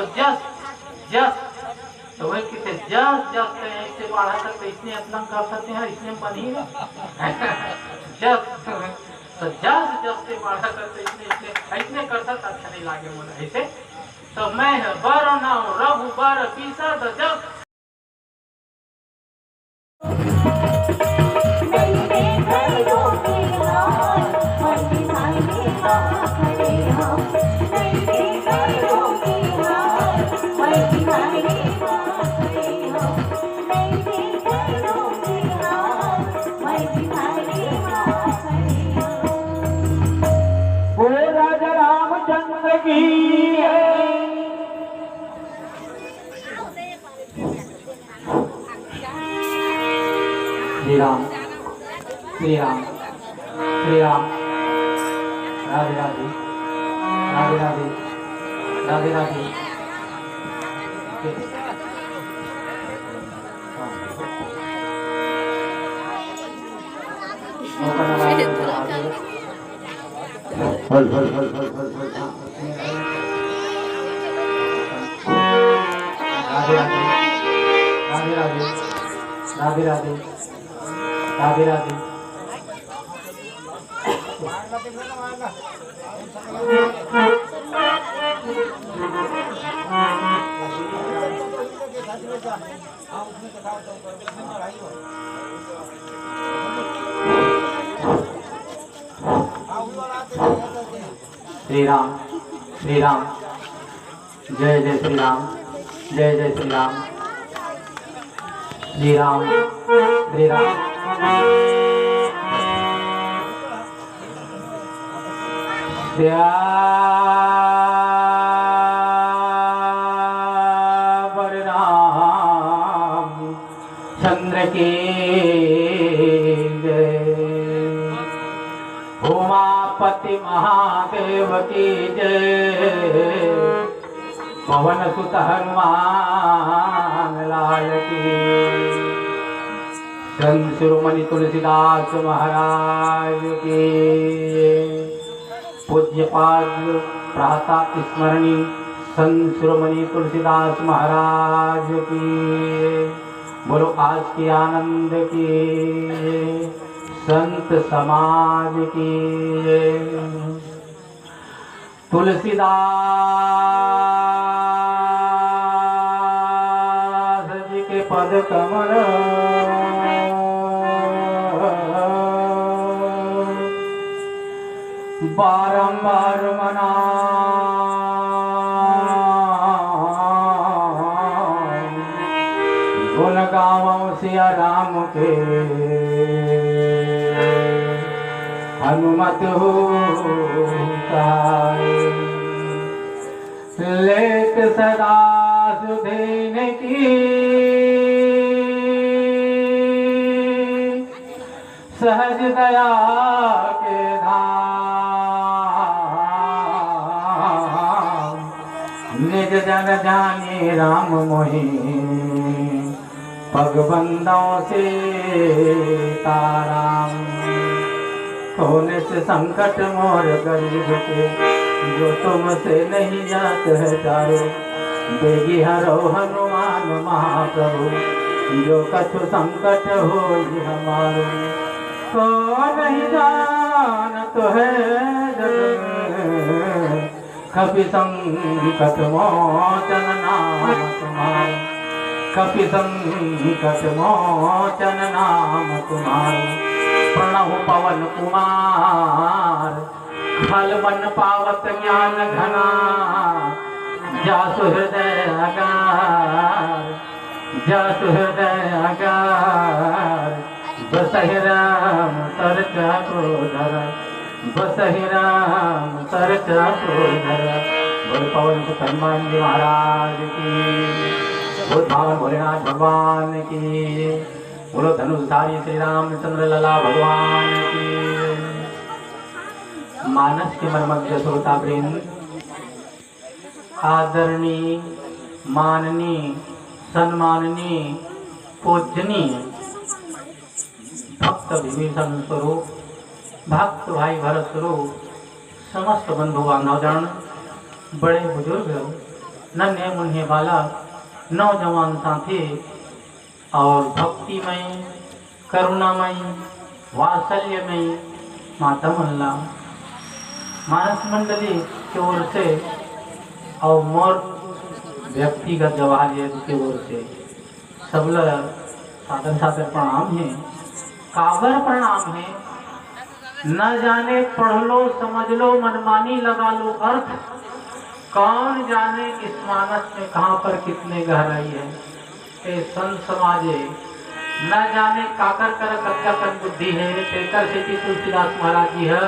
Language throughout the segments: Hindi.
तो जस जस तो वही किसे जस जस इससे बढ़ा सकते इसने अपना कर सकते हैं इसने बनेगा जस तो जस जस से बढ़ा सकते इसने इसने कर सकता अच्छा नहीं लागे मुझे ऐसे तो मैं बर ना रघु बर पीसद जस राजा रामचंद्र की श्री राम श्री राम श्री राम राधे राधे राधे राधे राधे राधे हल हल हल हल हल हल राधे राधे राधे राधे राधे राधे राधे राधे श्री राम श्री राम जय जय श्री राम जय जय श्री राम श्री राम श्री राम श्यावर राम चंद्र के उमापति महादेव की जय पवन सुत हनुमान लाल की संत शिरोमणि तुलसीदास महाराज की पूज्यपाद प्राता स्मरणी संत शिरोमणि तुलसीदास महाराज की बोलो आज की आनंद की संत समाज की तुलसीदास जी के पद कमल बारंबार मना गुण गावों सिया राम के हनुमत हो लेत सदा सुधीन की सहज दया के धाम निज जन जाने राम मोहि पगबंदों से ताराम होने से संकट मोर गरीब के जो तुमसे नहीं जात है चारो बेगी हरो हनुमान महाप्रभु जो कछु संकट हो हमारो तो नहीं जान तो है जग में कभी संकट मोचन नाम तुम्हारा कभी संकट मोचन नाम तुम्हारा प्रणव पवन कुमार खल वन पावत ज्ञान घना जासु हृदय अगार जासु हृदय अगार बसहि राम तरचा क्रोधर बसहि राम तरचा क्रोधर बोल पवन हनुमान जी महाराज की बोल भावन भोलेनाथ भगवान की बोलो धनुषधारी श्री रामचंद्र लला भगवान की। मानस के मर्मज्ञ श्रोता वृंद आदरणीय माननीय सम्माननीय पूजनीय भक्त विभीषण स्वरूप भक्त भाई भरत स्वरूप समस्त बंधु बांधवजन बड़े बुजुर्ग नन्हे मुन्हे बालक, नौजवान साथी और भक्तिमय, करुणामय, वात्सल्यमय माता मल्ला मानस मंडली की ओर से और मोर व्यक्तिगत जवाहर की ओर से सब लोग सादर सादर प्रणाम है, काबर प्रणाम है। न जाने पढ़ लो समझ लो मनमानी लगा लो अर्थ, कौन जाने इस मानस में कहाँ पर कितने गहराई है। ए संत समाजे न जाने काकर कर कच्चा कर बुद्धि है, तेकर से कि तुलसीदास महाराज जी है,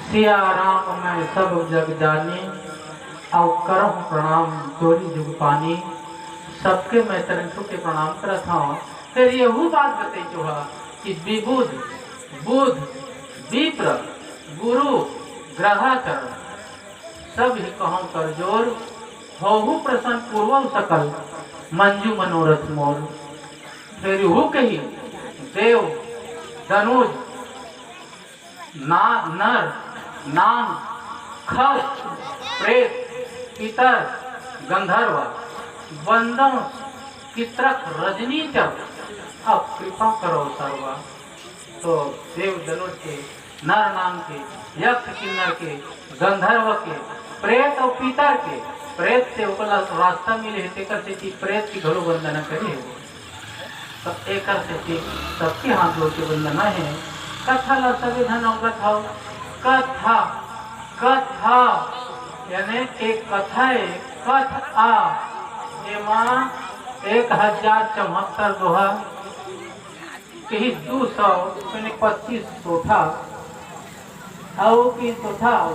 सिया राम मैं सब जग जानी, और करम प्रणाम चोरी जुग पानी। सबके मैं तरंतु के प्रणाम करता हूँ। फिर यहू बात बताई जो है कि विबुध बुध विप्र गुरु ग्रहाचर सब ही कहूँ कर जोर, होहु प्रसन्न पूर्व सकल मंजू मनोरथ मोर। फिर यहू कही देव धनुज नर नाग खस प्रेत पितर गंधर्व वंदन चित्रक रजनी जब अब कृपा करो सर्वा। तो देव धनुष के, नर नाग के, यक्ष किन्नर के, गंधर्व के, प्रेत और पितर के, प्रेत से ओकला रास्ता मिले तेकर से कि प्रेत की घरो वंदना करे। तो एक से सबके हाथ जोड़ के वंदना है। कथा ला सभी धन अवगत हो। कथा कथा यानी एक कथा है, कथ आ एमा 1074 दोहा कहीं 225 सोठा और की सोठा और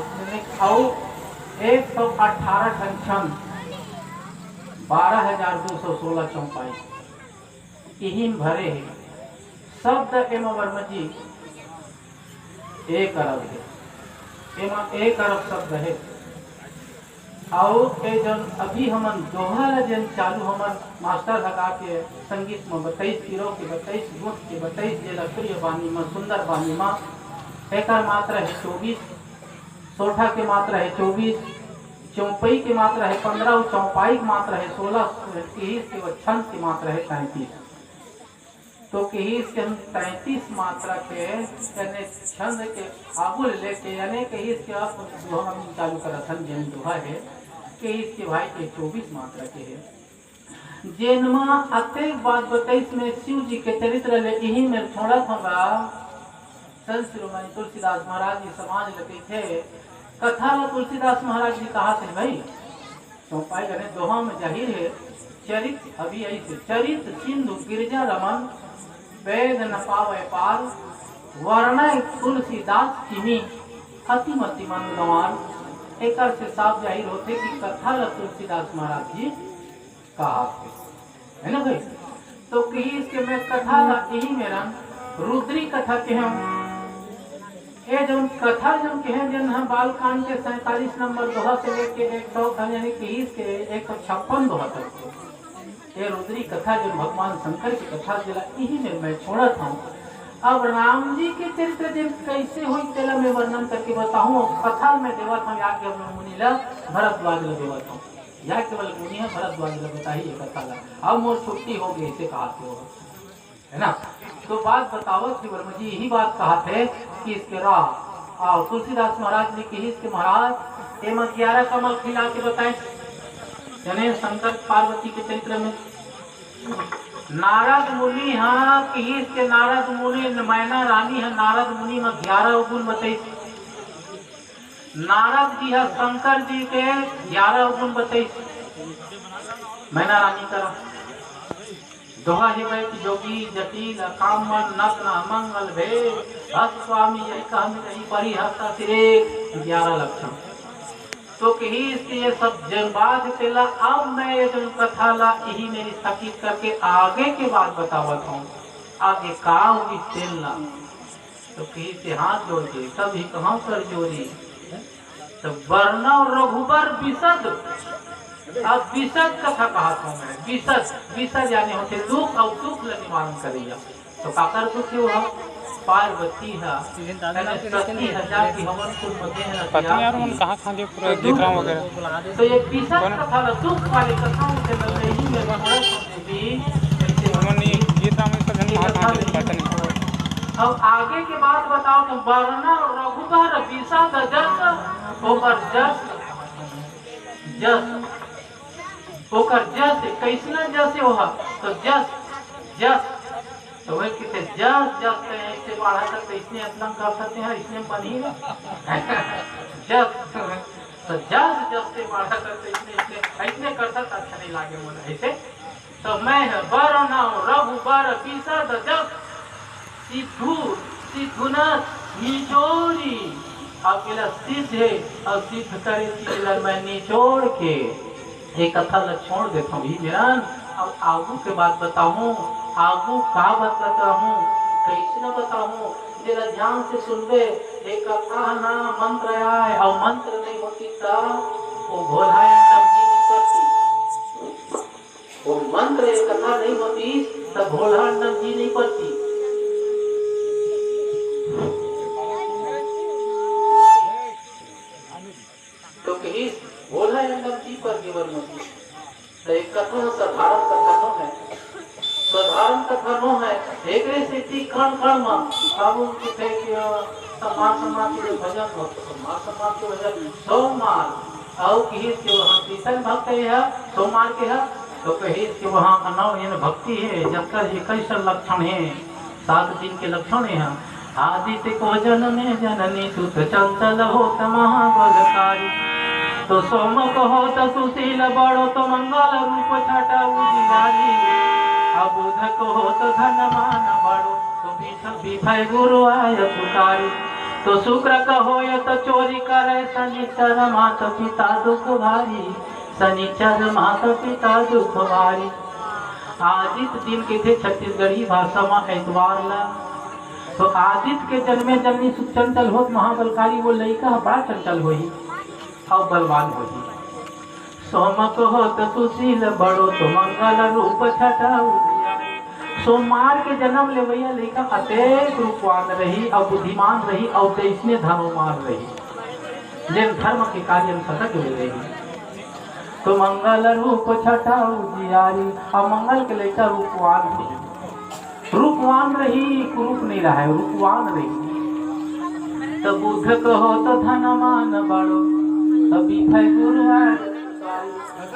118 छंद 12,216 चौपाई यही भरे है। शब्द एम वर्मा जी 1 अरब है, एमा 1 अरब शब्द है। और ये जन अभी हमन दोहा जन चालू हमन मास्टर लगा के संगीत में 22 किलो के 22 गुट के 22 जे लकड़ी बानी में सुंदर बानी में एक मात्रा है 24, सोठा के मात्रा है 24, चौपाई की मात्रा है 15 और चौपाई की मात्रा है 16, किहिस के छंद की मात्रा है 33। तो किहिस के हम 33 मात्रा के यानी छंद के आबुल लेके यानी किहिस के आप दोहा हम चालू करा था जन दोहा है किहिस के भाई के 24 मात्रा के है। जेनमा अतेक बात 22 में शिव जी के चरित्र ले यही में छोड़ा था संत शिरोमणि तुलसीदास महाराज जी समाज लगे थे। कथा में तुलसीदास महाराज जी कहा थे भाई चौपाई करने दोहा में जाहिर है चरित अभी ऐसे चरित सिंधु गिरजा रमन वेद न पावे पार वर्णय तुलसीदास किमी अतिमति मन गंवार। एक से साफ जाहिर होते कि कथा ल तुलसीदास महाराज जी कहा थे, है ना भाई। तो कही इसके में कथा ला यही मेरा रुद्री कथा के हम ये जो कथा जो के हैं जन हम बालकांड के 47 नंबर दोहा से लेके 100 यानी कि इसके 156 दोहा तक ये रुद्री कथा जो भगवान शंकर की कथा जिला यही में मैं छोड़ा था। अब राम जी के चरित्र दिन कैसे हुई तेला में वर्णन करके बताऊं। कथा में देवा था याज्ञ मुनि ला भरद्वाज ला देवा था या केवल मुनि है भरद्वाज ला बताइए कथा ला। अब मोर छुट्टी हो गई इसे कहा थे है ना। तो बात बतावत थी वर्मा जी यही बात कहा थे कि इसके राह और तुलसीदास महाराज ने कही इसके महाराज एम 11 कमल खिला के बताए यानी शंकर पार्वती के चरित्र में नारद मुनि हाँ कही इसके नारद मुनि मैना रानी है नारद मुनि में 11 गुण बताई। नारद जी है शंकर जी के 11 गुण बताई मैना रानी करो दोहा ही भाई जोगी जटिल कामन नग्न मंगल भेद स्वामी यही कहमी नहीं परिहर्ता सिरे 11 लक्षण। तो कही इसके ये सब जनबाद तेला अब मैं ये जो कथा ला यही मेरी स्थगित करके आगे के बाद बतावत हूँ आगे का होगी तेलना। तो कही से हाथ जोड़ के तभी कहाँ पर जोड़ी तो वर्ण और रघुबर विशद। अब विशद कथा कहा था मैं विशद विशद यानी होते दुख और दुख ल निवारण करिया। तो काकर दुख हुआ पार्वती है 30,000 की हवन कुल मध्य है पता नहीं यार मन कहाँ देख पूरा देख रहा हूँ वगैरह। तो ये किसन कथा ला दुख वाली कथाओं से लग रही है मन ये गीत राम इसका जन्म कहाँ पता नहीं। अब आगे के बात बताओ तो वर्ण रघुबर विषाद जस ओकर जस कैसना जस हो तो जस तो वही कितने जस से बढ़ा सकते इसने अपना कर सकते हैं इसने बनेगा जस तो जस से बढ़ा करते इसने कर सकता अच्छा नहीं लागे मुझे ऐसे तो मैं वर्ण रघुबर विषाद जस सिद्धुनाथ निचोरी अकेला सिद्ध है और सिद्ध करे मैं निचोड़ के एक कथा ल छोड़ देता हूँ भीमरान। अब आगू के बात बताऊँ आगू का बात बताऊँ कैसे न बताऊँ जरा ध्यान से सुनबे एक कथा ना मंत्र आए और मंत्र नहीं होती था वो भोला नहीं करती वो मंत्र एक कथा नहीं होती तब भोला जी नहीं पड़ती। तो कहीं भोला जी पर जीवन होती तो एक कथा साधारण कथा नो है साधारण कथा नो है एक स्थिति कण कण में बाबू की थे कि समाज के भजन हो समाज के भजन सोमवार और कहीं के वहाँ तीसर भक्त है सोमवार के है तो कहीं के वहाँ अनव भक्ति है जबकर 21 लक्षण है 7 दिन के लक्षण है। आदित्य को जनने जननी सुत चंचल हो महाबलकारी तो सोम को हो तो सुशील बड़ो तो मंगल रूप छटा उजियारी अबुध को हो तो धनमान बड़ो तो विभय गुरु आय पुकारी तो शुक्र का हो तो चोरी करे शनिचर मात पिता दुख भारी शनिचर मात पिता दुख भारी। आदित्य दिन के थे छत्तीसगढ़ी भाषा में एतवार ला तो आदित्य के जन्मे जननी सुख चंचल होत महाबलकारी वो लड़का बड़ा चंचल होई और बलवान होई सोमक होत सुशील बड़ो तो मंगल रूप छटा सोमवार के जन्म ले भैया लड़का अतेक रूपवान रही और बुद्धिमान रही और तेईसने धर्ममान रही जिन धर्म के कार्य सतत हो रही तो मंगल रूप छटा उजियारी और मंगल के लड़का रूपवान थी रूपवान रही कुरूप नहीं रहा है रूपवान रही तो बुध कहो तो धनमान बड़ो तभी भाई गुरु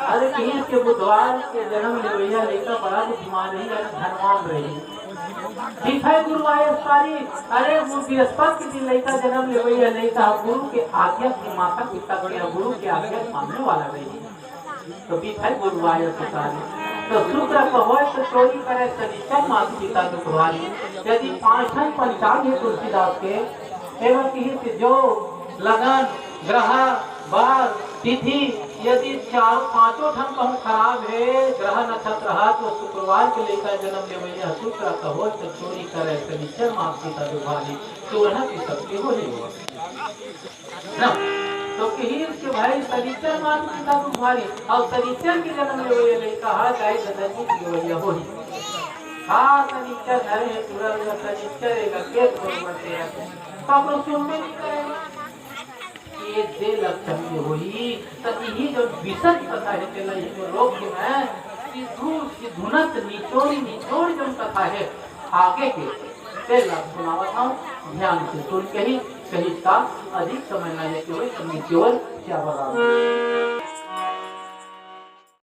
अरे कहीं के बुधवार के जन्म ले भैया लेकर बड़ा बुद्धिमान रही धनवान रही भाई गुरु आए सारी अरे वो बृहस्पति के दिन लेकर जन्म ले भैया लेकर गुरु के आज्ञा के माता पिता के गुरु के आज्ञा मानने वाला रही तो भाई गुरु आए सारी तो शुक्र कहो तो चोरी करे शनिचर माता पिता दुखवारी यदि 5 पंचांग है तुलसीदास के एवं की जो लगन ग्रह बार तिथि यदि 4-5 ढंग कहूँ खराब है ग्रह नक्षत्र तो शुक्रवार के लेकर जन्म ले भैया शुक्र कहो तो चोरी करे शनिचर माता पिता दुखवारी चोरना की शक्ति हो ना तो कहीं के भाई शनिचर माता पिता दुखवारी और शनिचर के जन्म ले भैया ले कहा जाए ददनी की भैया हो हाँ शनिचर है तुरंत शनिचर के तो सुनने नहीं करेगा ये दे लक्षण में हुई तो यही जो विषय कथा है चला ये जो रोग के मैं सिद्धुनत निचोड़ जो कथा है आगे के पहला सुनावत हूँ ध्यान से सुन के ही कहीं का अधिक समय न लेते हुए केवल क्या बता